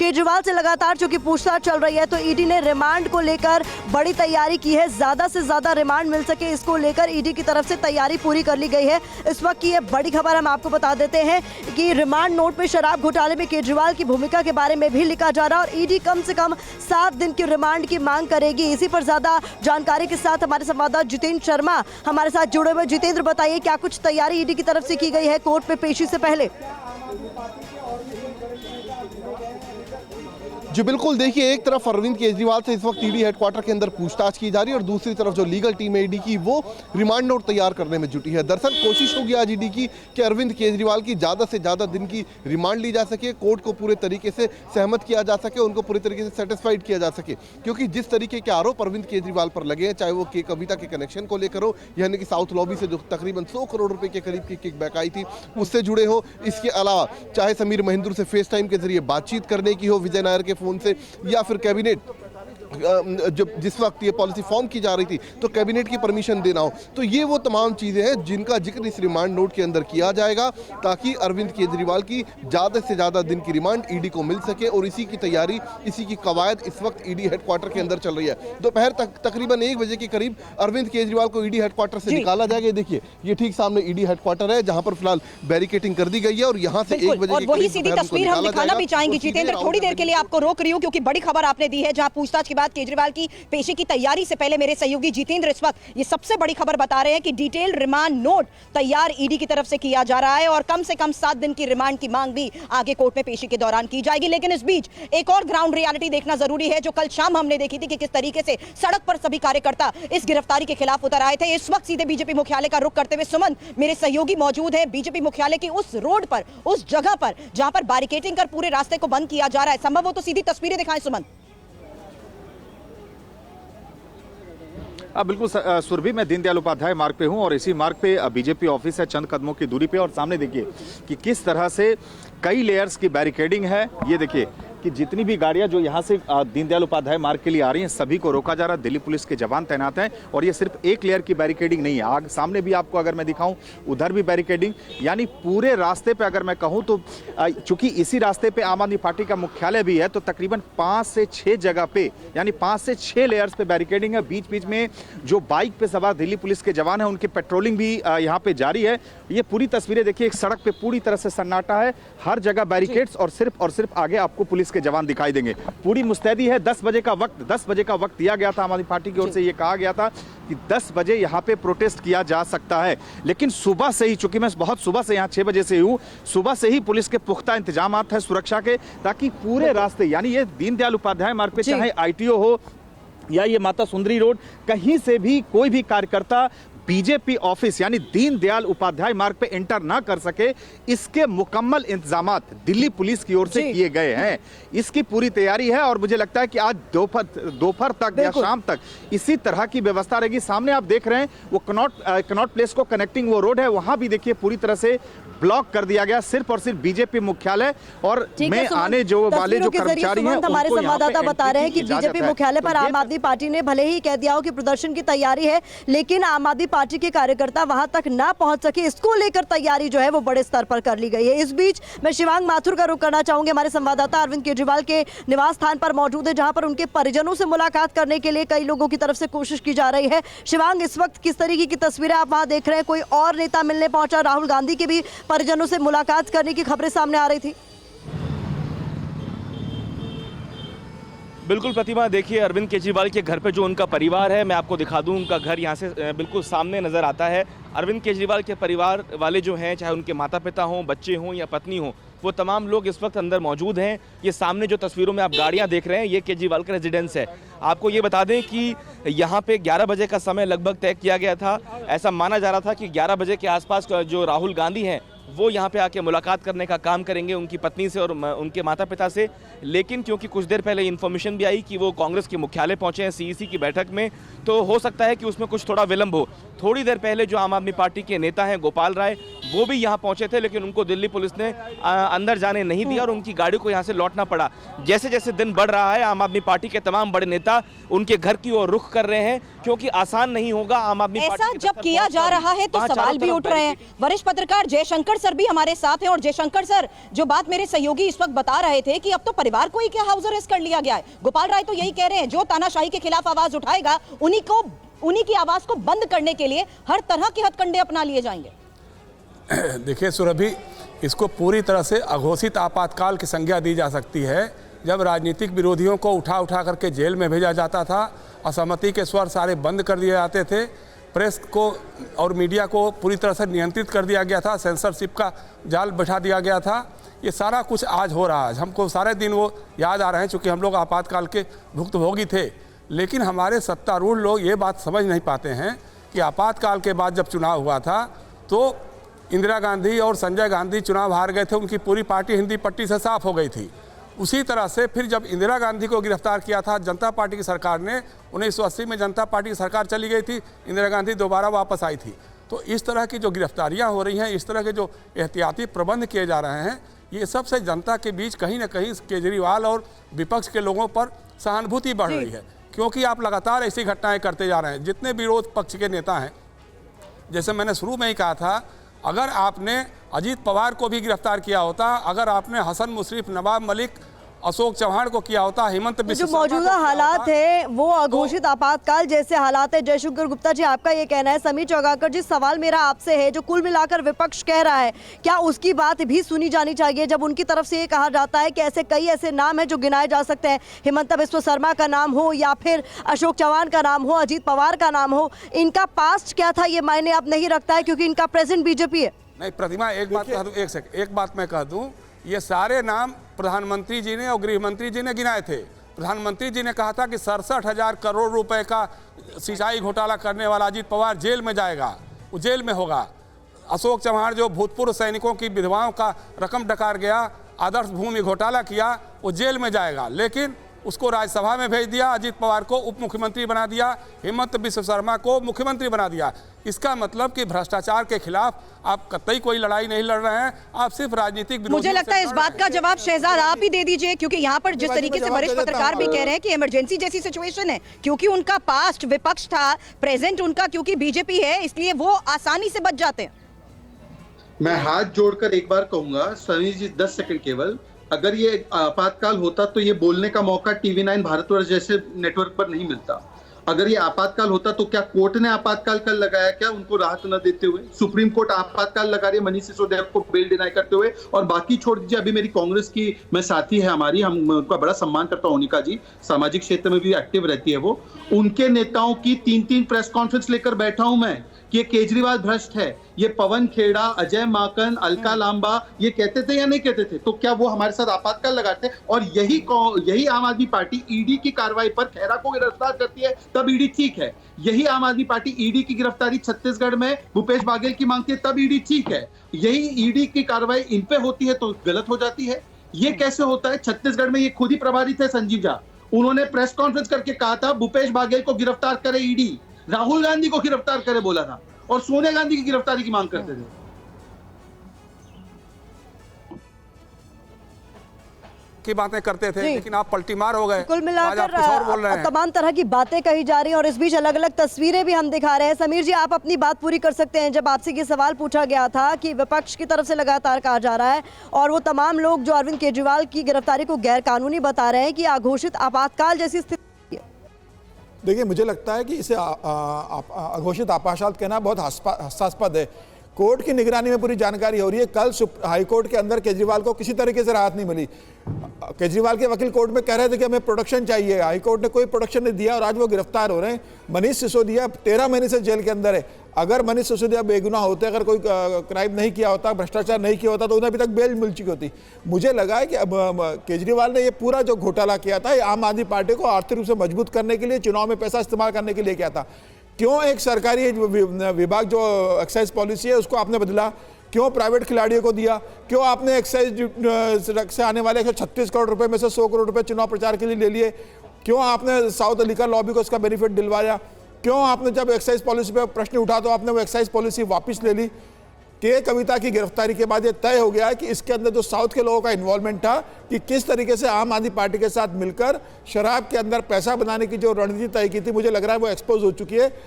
केजरीवाल से लगातार चूंकि पूछताछ चल रही है तो ईडी ने रिमांड को लेकर बड़ी तैयारी की है। ज्यादा से ज्यादा रिमांड मिल सके इसको लेकर ईडी की तरफ से तैयारी पूरी कर ली गई है। इस वक्त की ये बड़ी खबर हम आपको बता देते हैं कि रिमांड नोट में शराब घोटाले में केजरीवाल की भूमिका के बारे में भी लिखा जा रहा है और ईडी कम से कम 7 दिन की रिमांड की मांग करेगी। इसी पर ज्यादा जानकारी के साथ हमारे संवाददाता जितेंद्र शर्मा हमारे साथ जुड़े हुए। जितेंद्र, बताइए क्या कुछ तैयारी ईडी की तरफ से की गई है कोर्ट में पेशी से पहले? जी बिल्कुल, देखिए एक तरफ अरविंद केजरीवाल से इस वक्त ईडी हेडक्वार्टर के अंदर पूछताछ की जा रही है और दूसरी तरफ जो लीगल टीम है ईडी की वो रिमांड नोट तैयार करने में जुटी है। दरअसल कोशिश होगी आज ईडी की कि अरविंद केजरीवाल की ज़्यादा से ज़्यादा दिन की रिमांड ली जा सके, कोर्ट को पूरे तरीके से सहमत किया जा सके, उनको पूरे तरीके से सेटिस्फाइड किया जा सके, क्योंकि जिस तरीके के आरोप अरविंद केजरीवाल पर लगे हैं, चाहे वो के कविता के कनेक्शन को लेकर हो, यानी कि साउथ लॉबी से जो तकरीबन 100 करोड़ रुपए के करीब की किकबैक आई थी उससे जुड़े हो, इसके अलावा चाहे समीर महेंद्र से फेस टाइम के जरिए बातचीत करने की हो विजय नायर के फोन से, या फिर कैबिनेट जब जिस वक्त ये पॉलिसी फॉर्म की जा रही थी तो कैबिनेट की परमिशन देना हो, तो ये वो तमाम चीज़ें हैं जिनका जिक्र इस रिमांड नोट के अंदर किया जाएगा ताकि अरविंद केजरीवाल की ज़्यादा से ज़्यादा दिन की रिमांड ईडी को मिल सके। और इसी की तैयारी, इसी की कवायद इस वक्त ईडी हेडक्वार्टर के अंदर चल रही है। दोपहर तक तकरीबन 1 बजे के करीब अरविंद केजरीवाल को ईडी हेडक्वार्टर से निकाला जाएगा। देखिए ये ठीक सामने ईडी हेडक्वार्टर है जहाँ पर फिलहाल बैरिकेटिंग कर दी गई है और यहाँ से 1 बजे वही सीधी तस्वीर हम दिखाना भी चाहेंगे। जितेंद्र, थोड़ी देर के लिए आपको रोक रही हूँ क्योंकि बड़ी खबर आपने दी है जहाँ पूछताछ के बाद केजरीवाल की पेशी की तैयारी से पहले मेरे सहयोगी जितेंद्र इस वक्त ये सबसे बड़ी खबर बता रहे हैं कि डिटेल रिमांड नोट तैयार ईडी की तरफ से किया जा रहा है और कम से कम 7 दिन की रिमांड की मांग भी आगे कोर्ट में पेशी के दौरान की जाएगी। लेकिन इस बीच एक और ग्राउंड रियलिटी देखना जरूरी है जो कल शाम हमने देखी थी कि किस तरीके से सड़क पर सभी कार्यकर्ता इस गिरफ्तारी के खिलाफ उतर आए थे। इस वक्त सीधे बीजेपी मुख्यालय का रुख करते हुए सुमन मेरे सहयोगी मौजूद है बीजेपी मुख्यालय की उस रोड पर, उस जगह पर जहां पर बैरिकेडिंग कर पूरे रास्ते को बंद किया जा रहा है। संभव हो तो सीधी तस्वीरें दिखाएं सुमन। बिल्कुल सुरभि, मैं दीनदयाल उपाध्याय मार्ग पे हूं और इसी मार्ग पे बीजेपी ऑफिस है चंद कदमों की दूरी पे और सामने देखिए कि किस तरह से कई लेयर्स की बैरिकेडिंग है। ये देखिए कि जितनी भी गाड़ियां जो यहाँ से दीनदयाल उपाध्याय मार्ग के लिए आ रही हैं सभी को रोका जा रहा है। दिल्ली पुलिस के जवान तैनात हैं और ये सिर्फ एक लेयर की बैरिकेडिंग नहीं है, आग सामने भी आपको अगर मैं दिखाऊं उधर भी बैरिकेडिंग, यानी पूरे रास्ते पे अगर मैं कहूं तो चूंकि इसी रास्ते पे आम आदमी पार्टी का मुख्यालय भी है तो तकरीबन 5 से 6 जगह पे यानी 5 से 6 लेयर्स पे बैरिकेडिंग है। बीच बीच में जो बाइक पे सवार दिल्ली पुलिस के जवान है उनकी पेट्रोलिंग भी यहाँ पे जारी है। ये पूरी तस्वीरें देखिए, एक सड़क पे पूरी तरह से सन्नाटा है, हर जगह बैरिकेड्स और सिर्फ आगे आपको पुलिस के जवान दिखाई देंगे। पूरी मुस्तैदी है। 10 बजे का वक्त दिया गया था आम आदमी पार्टी की ओर से, ये कहा गया था कि 10 बजे यहाँ पे प्रोटेस्ट किया जा सकता है। लेकिन सुबह से ही, चूंकि मैं बहुत सुबह से यहाँ 6 बजे से हूँ, सुबह से ही पुलिस के पुख्ता इंतजाम है सुरक्षा के, ताकि पूरे रास्ते यानी ये दीनदयाल उपाध्याय मार्ग पे चाहे आईटीओ हो या ये माता सुंदरी रोड, कहीं से भी कोई भी कार्यकर्ता बीजेपी ऑफिस यानी दीनदयाल उपाध्याय मार्ग पे एंटर ना कर सके, इसके मुकम्मल इंतजामात दिल्ली पुलिस की ओर से किए गए हैं। इसकी पूरी तैयारी है और मुझे लगता है कि आज दोपहर तक या शाम तक इसी तरह की व्यवस्था रहेगी। सामने आप देख रहे हैं वो कनॉट प्लेस को कनेक्टिंग वो रोड है, वहां भी देखिए पूरी तरह से ब्लॉक कर दिया गया, सिर्फ और सिर्फ बीजेपी मुख्यालय और में आने जो वाले जो कर्मचारी हैं। हमारे संवाददाता बता रहे हैं कि बीजेपी मुख्यालय पर आम आदमी पार्टी ने भले ही कह दिया हो कि प्रदर्शन की तैयारी है, लेकिन आम आदमी पार्टी के कार्यकर्ता वहां तक ना पहुंच सके, इसको लेकर तैयारी जो है वो बड़े स्तर पर कर ली गई है। इस बीच मैं शिवांग माथुर का रुख करना चाहूंगी। हमारे संवाददाता अरविंद केजरीवाल के निवास स्थान पर मौजूद है जहां पर उनके परिजनों से मुलाकात करने के लिए कई लोगों की तरफ से कोशिश की जा रही है। शिवांग, इस वक्त किस तरीके की तस्वीरें आप वहां देख रहे हैं? कोई और नेता मिलने पहुंचा? राहुल गांधी के भी परिजनों से मुलाकात करने की खबरें सामने आ रही थी। बिल्कुल प्रतिमा, देखिए अरविंद केजरीवाल के घर पे जो उनका परिवार है, मैं आपको दिखा दूं, उनका घर यहाँ से बिल्कुल सामने नज़र आता है। अरविंद केजरीवाल के परिवार वाले जो हैं, चाहे उनके माता पिता हों, बच्चे हों या पत्नी हों, वो तमाम लोग इस वक्त अंदर मौजूद हैं। ये सामने जो तस्वीरों में आप गाड़ियाँ देख रहे हैं, ये केजरीवाल का रेजिडेंस है। आपको ये बता दें कि यहाँ पे 11 बजे का समय लगभग तय किया गया था। ऐसा माना जा रहा था कि 11 बजे के आसपास जो राहुल गांधी हैं वो यहाँ पे आके मुलाकात करने का काम करेंगे उनकी पत्नी से और उनके माता पिता से। लेकिन क्योंकि कुछ देर पहले इन्फॉर्मेशन भी आई कि वो कांग्रेस के मुख्यालय पहुंचे हैं सीईसी की बैठक में, तो हो सकता है कि उसमें कुछ थोड़ा विलंब हो। थोड़ी देर पहले जो आम आदमी पार्टी के नेता हैं गोपाल राय, वो भी यहाँ पहुंचे थे, लेकिन उनको दिल्ली पुलिस ने अंदर जाने नहीं दिया और उनकी गाड़ी को यहाँ से लौटना पड़ा। जैसे जैसे दिन बढ़ रहा है, आम आदमी पार्टी के तमाम बड़े नेता उनके घर की ओर रुख कर रहे हैं, क्योंकि आसान नहीं होगा आम आदमी पार्टी। ऐसा जब किया जा रहा है तो सवाल भी उठ रहे हैं। वरिष्ठ पत्रकार जयशंकर सर भी हमारे साथ हैं। और जयशंकर सर, जो बात मेरे सहयोगी इस वक्त बता रहे थे कि अब तो परिवार को ही क्या हाउस अरेस्ट कर लिया गया है। गोपाल राय तो यही कह रहे हैं, जो तानाशाही के खिलाफ आवाज उठाएगा उन्हीं की आवाज को बंद करने के लिए हर तरह के हथकंडे अपना लिए जाएंगे। देखिए सुरभि, इसको पूरी तरह से अघोषित आपातकाल की संज्ञा दी जा सकती है। जब राजनीतिक विरोधियों को उठा करके जेल में भेजा जाता था, असहमति के स्वर सारे बंद कर दिए जाते थे, प्रेस को और मीडिया को पूरी तरह से नियंत्रित कर दिया गया था, सेंसरशिप का जाल बैठा दिया गया था। ये सारा कुछ आज हो रहा है। हमको सारे दिन वो याद आ रहे हैं, चूँकि हम लोग आपातकाल के भुक्तभोगी थे। लेकिन हमारे सत्तारूढ़ लोग ये बात समझ नहीं पाते हैं कि आपातकाल के बाद जब चुनाव हुआ था तो इंदिरा गांधी और संजय गांधी चुनाव हार गए थे, उनकी पूरी पार्टी हिंदी पट्टी से साफ हो गई थी। उसी तरह से फिर जब इंदिरा गांधी को गिरफ्तार किया था जनता पार्टी की सरकार ने, 1980 में जनता पार्टी की सरकार चली गई थी, इंदिरा गांधी दोबारा वापस आई थी। तो इस तरह की जो गिरफ्तारियां हो रही हैं, इस तरह के जो एहतियाती प्रबंध किए जा रहे हैं, ये सबसे जनता के बीच कहीं ना कहीं केजरीवाल और विपक्ष के लोगों पर सहानुभूति बढ़ रही है, क्योंकि आप लगातार ऐसी घटनाएं करते जा रहे हैं। जितने विरोध पक्ष के नेता हैं, जैसे मैंने शुरू में ही कहा था, अगर आपने अजीत पवार को भी गिरफ्तार किया होता, अगर आपने हसन मुशर्रफ, नवाब मलिक, अशोक चौहान को किया होता, हेमंत बिस्वा जो मौजूदा हालात है वो अघोषित आपातकाल जैसे हालात है। जयशंकर गुप्ता जी, आपका ये कहना है। समीर चौगाकर जी, सवाल मेरा आपसे है, जो कुल मिलाकर विपक्ष कह रहा है, क्या उसकी बात भी सुनी जानी चाहिए? जब उनकी तरफ से ये कहा जाता है कि कई ऐसे नाम हैं जो गिनाए जा सकते हैं, हेमंत बिस्वा शर्मा का नाम हो या फिर अशोक चौहान का नाम हो, अजीत पवार का नाम हो, इनका पास्ट क्या था ये मायने अब नहीं रखता है क्योंकि इनका प्रेजेंट बीजेपी है। नहीं प्रतिमा, एक बात कह दूं, एक बात मैं कह दूं, ये सारे नाम प्रधानमंत्री जी ने और गृह मंत्री जी ने गिनाए थे। प्रधानमंत्री जी ने कहा था कि 67,000 करोड़ रुपए का सिंचाई घोटाला करने वाला अजीत पवार जेल में जाएगा, वो जेल में होगा। अशोक चौहान जो भूतपूर्व सैनिकों की विधवाओं का रकम डकार गया, आदर्श भूमि घोटाला किया, वो जेल में जाएगा। लेकिन उसको राज्यसभा में भेज दिया, अजीत पवार को उप मुख्यमंत्री बना दिया, हेमंत बिस्वा शर्मा को मुख्यमंत्री बना दिया। इसका मतलब कि भ्रष्टाचार के खिलाफ आप कतई कोई लड़ाई नहीं लड़ रहे हैं, आप सिर्फ राजनीतिक। मुझे लगता है इस बात का जवाब शहजाद आप ही दे दीजिए, क्योंकि यहाँ पर जिस तरीके से वरिष्ठ पत्रकार भी कह रहे हैं कि इमरजेंसी जैसी सिचुएशन है, क्योंकि उनका पास्ट विपक्ष था, प्रेजेंट उनका क्योंकि बीजेपी है, इसलिए वो आसानी से बच जाते हैं। मैं हाथ जोड़कर एक बार कहूंगा समीर जी, 10 सेकंड केवल, अगर ये आपातकाल होता तो ये बोलने का मौका टीवी 9 भारतवर्ष जैसे नेटवर्क पर नहीं मिलता। अगर ये आपातकाल होता तो क्या कोर्ट ने आपातकाल कल लगाया क्या उनको राहत न देते हुए? सुप्रीम कोर्ट आपातकाल लगा रही है मनीष सिसोदिया को बेल डिनाई करते हुए। और बाकी छोड़ दीजिए, अभी मेरी कांग्रेस की में साथी है हमारी, हम उनका बड़ा सम्मान करता हूं, उनिका जी सामाजिक क्षेत्र में भी एक्टिव रहती है वो, उनके नेताओं की 3-3 प्रेस कॉन्फ्रेंस लेकर बैठा हूं मैं कि केजरीवाल भ्रष्ट है। ये पवन खेड़ा, अजय माकन, अलका लांबा ये कहते थे या नहीं कहते थे? तो क्या वो हमारे साथ आपातकाल लगाते? और यही आम आदमी पार्टी ईडी की कार्रवाई पर खैरा को गिरफ्तार करती है, तब ईडी ठीक है। यही आम आदमी पार्टी ईडी की गिरफ्तारी छत्तीसगढ़ में भूपेश बाघेल की मांगती है, तब ईडी ठीक है। यही ईडी की कार्रवाई इन पे होती है तो गलत हो जाती है। ये कैसे होता है? छत्तीसगढ़ में ये खुद ही प्रभारी थे संजीव झा, उन्होंने प्रेस कॉन्फ्रेंस करके कहा था भूपेश बाघेल को गिरफ्तार करे ईडी, राहुल गांधी को गिरफ्तार करे बोला था, और सोनिया गांधी की गिरफ्तारी की मांग करते थे। की बातें करते थे, लेकिन आप पलटीमार हो गए। कुल मिलाकर तमाम तरह की बातें कही जा रही हैं और इस बीच अलग अलग तस्वीरें भी हम दिखा रहे हैं। समीर जी, आप अपनी बात पूरी कर सकते हैं। जब आपसे ये सवाल पूछा गया था कि विपक्ष की तरफ से लगातार कहा जा रहा है और वो तमाम लोग जो अरविंद केजरीवाल की गिरफ्तारी को गैर कानूनी बता रहे हैं कि अघोषित आपातकाल जैसी स्थिति। देखिए, मुझे लगता है कि इसे अघोषित आपातकाल कहना बहुत हास्यास्पद है। कोर्ट की निगरानी में पूरी जानकारी हो रही है। कल हाईकोर्ट के अंदर केजरीवाल को किसी तरीके से राहत नहीं मिली। केजरीवाल के वकील कोर्ट में कह रहे थे कि हमें प्रोटेक्शन चाहिए, हाईकोर्ट ने कोई प्रोटेक्शन नहीं दिया और आज वो गिरफ्तार हो रहे हैं। मनीष सिसोदिया 13 महीने से जेल के अंदर है। अगर मनीष सिसोदिया बेगुनाह होते, अगर कोई क्राइम नहीं किया होता, भ्रष्टाचार नहीं किया होता, तो उन्हें अभी तक बेल मिल चुकी होती। मुझे लगा है कि अब केजरीवाल ने ये पूरा जो घोटाला किया था, ये आम आदमी पार्टी को आर्थिक रूप से मजबूत करने के लिए, चुनाव में पैसा इस्तेमाल करने के लिए किया था। क्यों एक सरकारी विभाग जो एक्साइज पॉलिसी है उसको आपने बदला? क्यों प्राइवेट खिलाड़ियों को दिया? क्यों आपने एक्साइज से आने वाले 136 करोड़ रुपए में से 100 करोड़ रुपए चुनाव प्रचार के लिए ले लिए? क्यों आपने साउथ लिकर लॉबी को इसका बेनिफिट दिलवाया? क्यों आपने जब एक्साइज पॉलिसी पे प्रश्न उठा तो आपने वो एक्साइज पॉलिसी वापस ले ली? के कविता की गिरफ्तारी के बाद ये तय हो गया कि इसके अंदर जो साउथ के लोगों का इन्वॉल्वमेंट था, कि किस तरीके से आम आदमी पार्टी के साथ मिलकर शराब के अंदर पैसा बनाने की जो रणनीति तय की थी, मुझे लग रहा है वो एक्सपोज हो चुकी है।